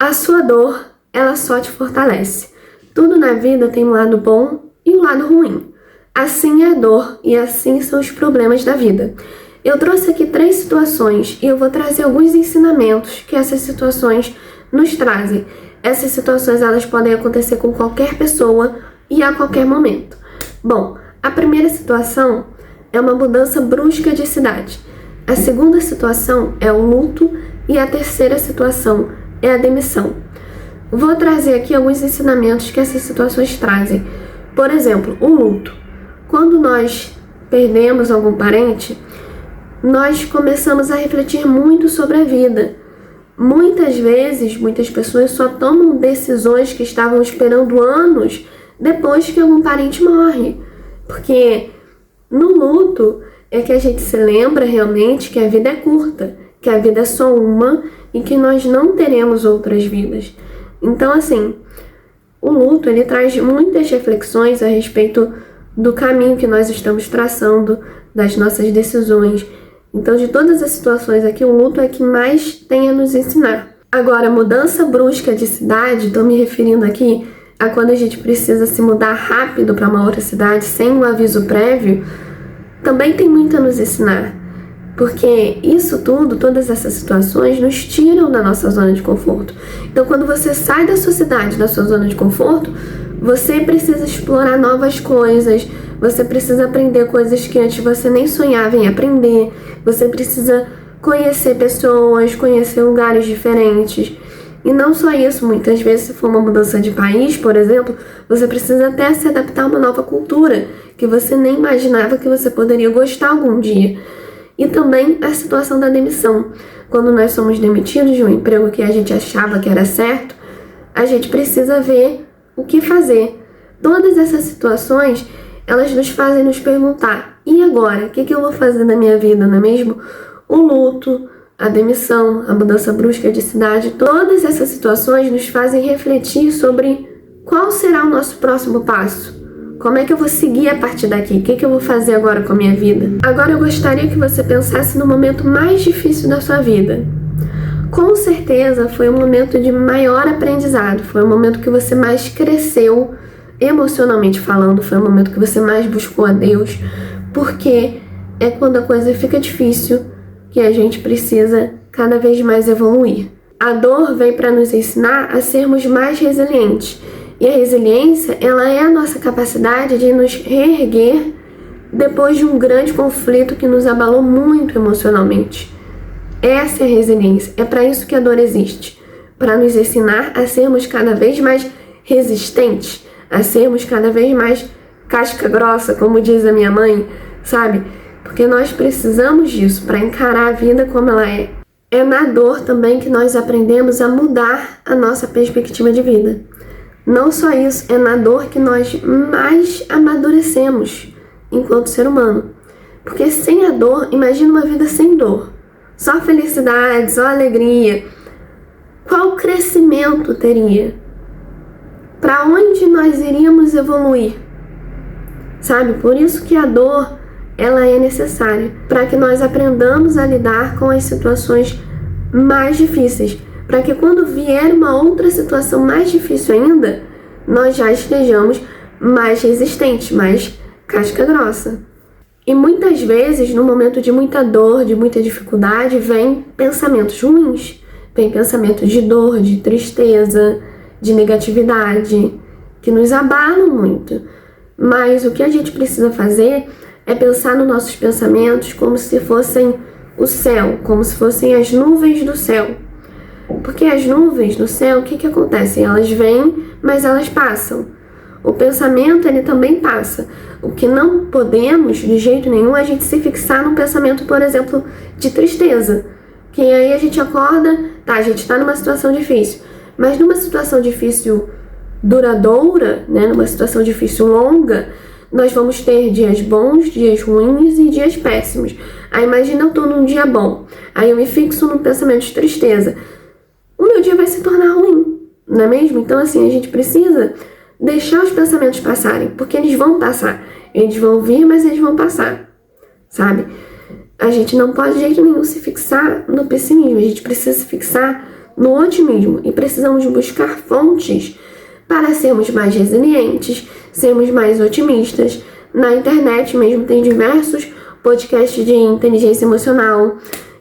A sua dor, ela só te fortalece. Tudo na vida tem um lado bom e um lado ruim. Assim é a dor e assim são os problemas da vida. Eu trouxe aqui 3 situações e eu vou trazer alguns ensinamentos que essas situações nos trazem. Essas situações elas podem acontecer com qualquer pessoa e a qualquer momento. Bom, a primeira situação é uma mudança brusca de cidade. A segunda situação é o luto e a terceira situação é a demissão. Vou trazer aqui alguns ensinamentos que essas situações trazem. Por exemplo, o luto. Quando nós perdemos algum parente, nós começamos a refletir muito sobre a vida. Muitas vezes, muitas pessoas só tomam decisões que estavam esperando anos depois que algum parente morre. Porque no luto é que a gente se lembra realmente que a vida é curta, que a vida é só uma e que nós não teremos outras vidas. Então, assim, o luto ele traz muitas reflexões a respeito do caminho que nós estamos traçando, das nossas decisões. Então, de todas as situações aqui, o luto é que mais tem a nos ensinar. Agora, mudança brusca de cidade, estou me referindo aqui a quando a gente precisa se mudar rápido para uma outra cidade sem um aviso prévio, também tem muito a nos ensinar. Porque isso tudo, todas essas situações, nos tiram da nossa zona de conforto. Então, quando você sai da sua cidade, da sua zona de conforto, você precisa explorar novas coisas, você precisa aprender coisas que antes você nem sonhava em aprender, você precisa conhecer pessoas, conhecer lugares diferentes. E não só isso, muitas vezes, se for uma mudança de país, por exemplo, você precisa até se adaptar a uma nova cultura, que você nem imaginava que você poderia gostar algum dia. E também a situação da demissão. Quando nós somos demitidos de um emprego que a gente achava que era certo, a gente precisa ver o que fazer. Todas essas situações, elas nos fazem nos perguntar, e agora? O que eu vou fazer na minha vida, não é mesmo? O luto, a demissão, a mudança brusca de cidade, todas essas situações nos fazem refletir sobre qual será o nosso próximo passo. Como é que eu vou seguir a partir daqui? O que eu vou fazer agora com a minha vida? Agora eu gostaria que você pensasse no momento mais difícil da sua vida. Com certeza foi um momento de maior aprendizado, foi o momento que você mais cresceu emocionalmente falando, foi o momento que você mais buscou a Deus, porque é quando a coisa fica difícil que a gente precisa cada vez mais evoluir. A dor vem para nos ensinar a sermos mais resilientes. E a resiliência, ela é a nossa capacidade de nos reerguer depois de um grande conflito que nos abalou muito emocionalmente. Essa é a resiliência, é para isso que a dor existe, para nos ensinar a sermos cada vez mais resistentes, a sermos cada vez mais casca grossa, como diz a minha mãe, sabe? Porque nós precisamos disso para encarar a vida como ela é. É na dor também que nós aprendemos a mudar a nossa perspectiva de vida. Não só isso, é na dor que nós mais amadurecemos enquanto ser humano. Porque sem a dor, imagina uma vida sem dor. Só felicidade, só alegria. Qual crescimento teria? Para onde nós iríamos evoluir? Sabe? Por isso que a dor, ela é necessária. Para que nós aprendamos a lidar com as situações mais difíceis. Para que quando vier uma outra situação mais difícil ainda, nós já estejamos mais resistentes, mais casca grossa. E muitas vezes, no momento de muita dor, de muita dificuldade, vem pensamentos ruins, vem pensamentos de dor, de tristeza, de negatividade, que nos abalam muito. Mas o que a gente precisa fazer é pensar nos nossos pensamentos como se fossem o céu, como se fossem as nuvens do céu. Porque as nuvens no céu, o que acontece? Elas vêm, mas elas passam. O pensamento, ele também passa. O que não podemos, de jeito nenhum, é a gente se fixar num pensamento, por exemplo, de tristeza. Que aí a gente acorda, tá, a gente tá numa situação difícil. Mas numa situação difícil duradoura, né, numa situação difícil longa, nós vamos ter dias bons, dias ruins e dias péssimos. Aí imagina eu tô num dia bom, aí eu me fixo num pensamento de tristeza. O meu dia vai se tornar ruim, não é mesmo? Então, assim, a gente precisa deixar os pensamentos passarem, porque eles vão passar. Eles vão vir, mas eles vão passar, sabe? A gente não pode de jeito nenhum se fixar no pessimismo, a gente precisa se fixar no otimismo e precisamos buscar fontes para sermos mais resilientes, sermos mais otimistas. Na internet mesmo tem diversos podcasts de inteligência emocional,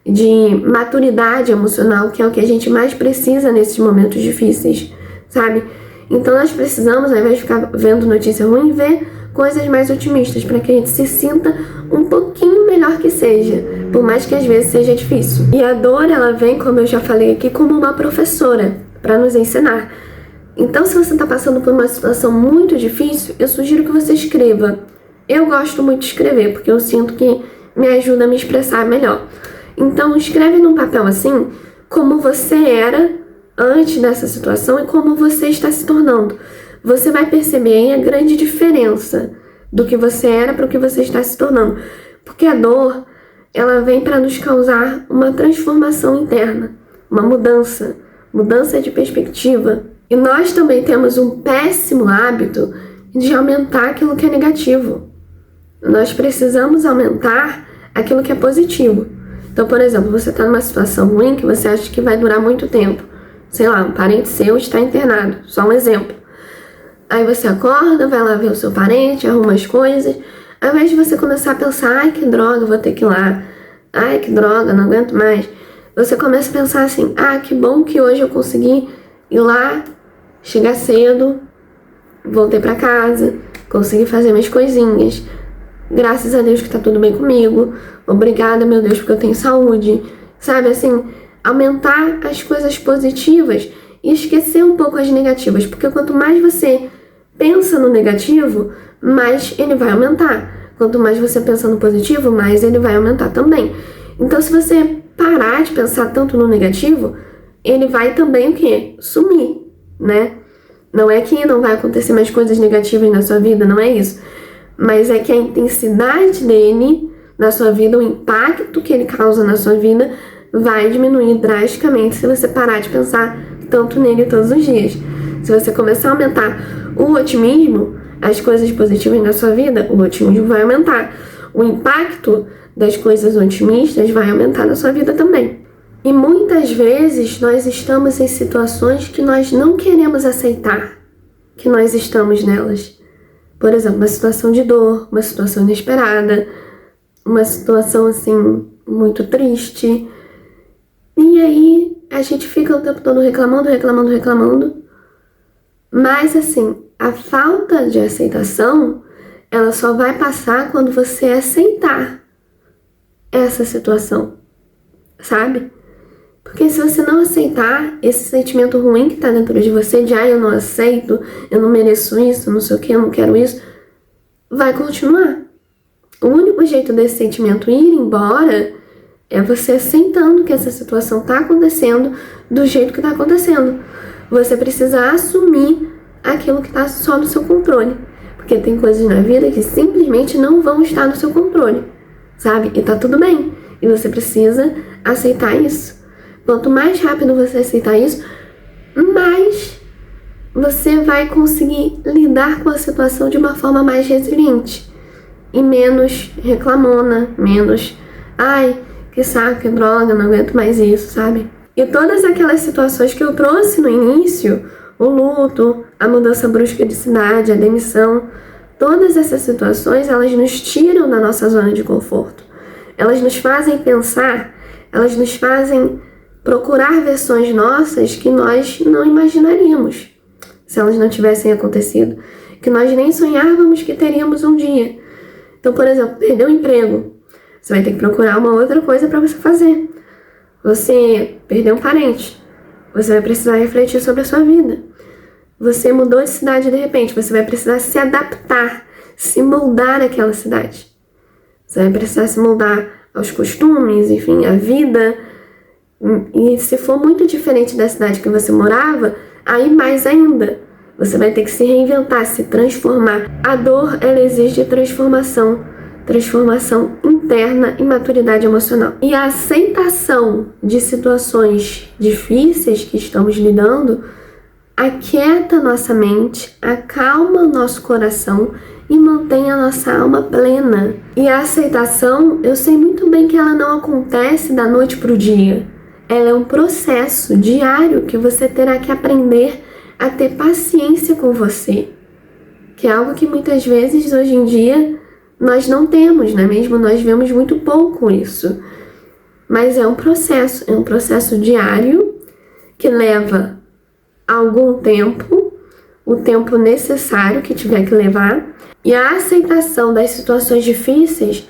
de maturidade emocional, que é o que a gente mais precisa nesses momentos difíceis, sabe? Então nós precisamos, ao invés de ficar vendo notícia ruim, ver coisas mais otimistas, para que a gente se sinta um pouquinho melhor que seja, por mais que às vezes seja difícil. E a dor, ela vem, como eu já falei aqui, como uma professora, para nos ensinar. Então, se você está passando por uma situação muito difícil, eu sugiro que você escreva. Eu gosto muito de escrever, porque eu sinto que me ajuda a me expressar melhor. Então, escreve num papel assim, como você era antes dessa situação e como você está se tornando. Você vai perceber aí a grande diferença do que você era para o que você está se tornando. Porque a dor, ela vem para nos causar uma transformação interna, uma mudança de perspectiva. E nós também temos um péssimo hábito de aumentar aquilo que é negativo. Nós precisamos aumentar aquilo que é positivo. Então, por exemplo, você está numa situação ruim que você acha que vai durar muito tempo. Sei lá, um parente seu está internado, só um exemplo. Aí você acorda, vai lá ver o seu parente, arruma as coisas. Ao invés de você começar a pensar, ai que droga, vou ter que ir lá. Ai que droga, não aguento mais. Você começa a pensar assim, ah, que bom que hoje eu consegui ir lá, chegar cedo, voltei pra casa, consegui fazer minhas coisinhas. Graças a Deus que tá tudo bem comigo. Obrigada, meu Deus, porque eu tenho saúde. Sabe, assim, aumentar as coisas positivas e esquecer um pouco as negativas. Porque quanto mais você pensa no negativo, mais ele vai aumentar. Quanto mais você pensa no positivo, mais ele vai aumentar também. Então, se você parar de pensar tanto no negativo, ele vai também o quê? Sumir, né? Não é que não vai acontecer mais coisas negativas na sua vida, não é isso. Mas é que a intensidade dele na sua vida, o impacto que ele causa na sua vida, vai diminuir drasticamente se você parar de pensar tanto nele todos os dias. Se você começar a aumentar o otimismo, as coisas positivas na sua vida, o otimismo vai aumentar. O impacto das coisas otimistas vai aumentar na sua vida também. E muitas vezes nós estamos em situações que nós não queremos aceitar que nós estamos nelas. Por exemplo, uma situação de dor, uma situação inesperada, uma situação assim muito triste. E aí a gente fica o tempo todo reclamando. Mas assim, a falta de aceitação, ela só vai passar quando você aceitar essa situação, sabe? Porque se você não aceitar esse sentimento ruim que tá dentro de você, de eu não aceito, eu não mereço isso, não sei o que, eu não quero isso, vai continuar. O único jeito desse sentimento ir embora é você aceitando que essa situação tá acontecendo do jeito que tá acontecendo. Você precisa assumir aquilo que tá só no seu controle. Porque tem coisas na vida que simplesmente não vão estar no seu controle, sabe? E tá tudo bem. E você precisa aceitar isso. Quanto mais rápido você aceitar isso, mais você vai conseguir lidar com a situação de uma forma mais resiliente. E menos reclamona, menos, ai, que saco, que droga, não aguento mais isso, sabe? E todas aquelas situações que eu trouxe no início, o luto, a mudança brusca de cidade, a demissão, todas essas situações, elas nos tiram da nossa zona de conforto. Elas nos fazem pensar, elas nos fazem procurar versões nossas que nós não imaginaríamos se elas não tivessem acontecido, que nós nem sonhávamos que teríamos um dia. Então, por exemplo, perdeu o emprego, você vai ter que procurar uma outra coisa para você fazer. Você perdeu um parente, você vai precisar refletir sobre a sua vida. Você mudou de cidade de repente, você vai precisar se adaptar, se moldar àquela cidade. Você vai precisar se moldar aos costumes, enfim, à vida. E se for muito diferente da cidade que você morava, aí mais ainda. Você vai ter que se reinventar, se transformar. A dor, ela exige transformação interna e maturidade emocional. E a aceitação de situações difíceis que estamos lidando aquieta nossa mente, acalma o nosso coração e mantém a nossa alma plena. E a aceitação, eu sei muito bem que ela não acontece da noite pro dia. ela é um processo diário que você terá que aprender a ter paciência com você, que é algo que muitas vezes hoje em dia nós não temos, não é mesmo? Nós vemos muito pouco isso. Mas é um processo diário que leva algum tempo, o tempo necessário que tiver que levar, e a aceitação das situações difíceis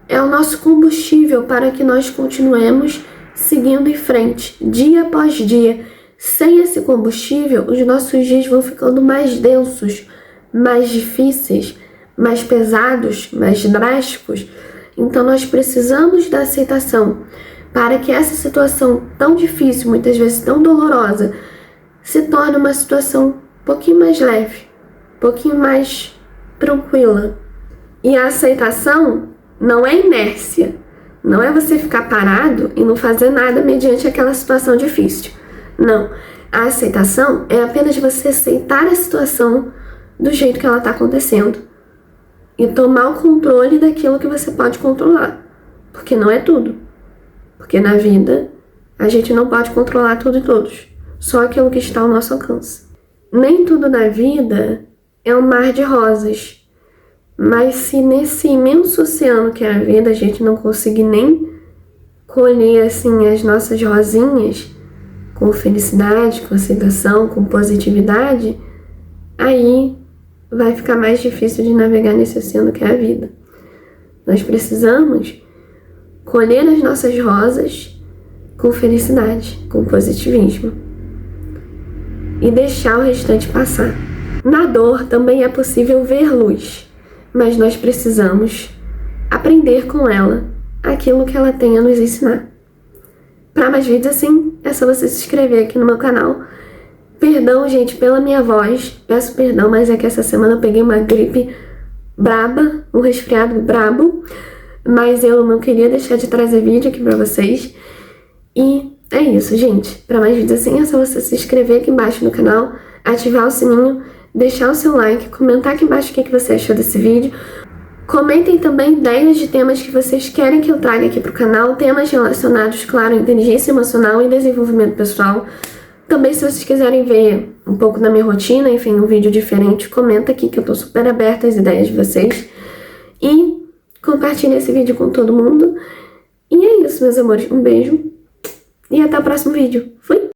é o nosso combustível para que nós continuemos seguindo em frente, dia após dia. Sem esse combustível, os nossos dias vão ficando mais densos, mais difíceis, mais pesados, mais drásticos. Então nós precisamos da aceitação para que essa situação tão difícil, muitas vezes tão dolorosa, se torne uma situação um pouquinho mais leve, um pouquinho mais tranquila. E a aceitação não é inércia, não é você ficar parado e não fazer nada mediante aquela situação difícil. Não, a aceitação é apenas você aceitar a situação do jeito que ela está acontecendo e tomar o controle daquilo que você pode controlar, porque não é tudo. Porque na vida a gente não pode controlar tudo e todos, só aquilo que está ao nosso alcance. Nem tudo na vida é um mar de rosas, mas se nesse imenso oceano que é a vida a gente não conseguir nem colher assim as nossas rosinhas com felicidade, com aceitação, com positividade, aí vai ficar mais difícil de navegar nesse oceano que é a vida. Nós precisamos colher as nossas rosas com felicidade, com positivismo e deixar o restante passar. Na dor também é possível ver luz, mas nós precisamos aprender com ela aquilo que ela tem a nos ensinar. Para mais vídeos assim, é só você se inscrever aqui no meu canal. Perdão, gente, pela minha voz, peço perdão, mas é que essa semana eu peguei uma gripe braba, um resfriado brabo, mas eu não queria deixar de trazer vídeo aqui pra vocês. E é isso, gente. Para mais vídeos assim, é só você se inscrever aqui embaixo no canal, ativar o sininho, deixar o seu like, comentar aqui embaixo o que você achou desse vídeo. Comentem também ideias de temas que vocês querem que eu traga aqui pro canal, temas relacionados, claro, à inteligência emocional e desenvolvimento pessoal. Também, se vocês quiserem ver um pouco da minha rotina, enfim, um vídeo diferente, comenta aqui que eu tô super aberta às ideias de vocês. E compartilhe esse vídeo com todo mundo. E é isso, meus amores. Um beijo e até o próximo vídeo. Fui!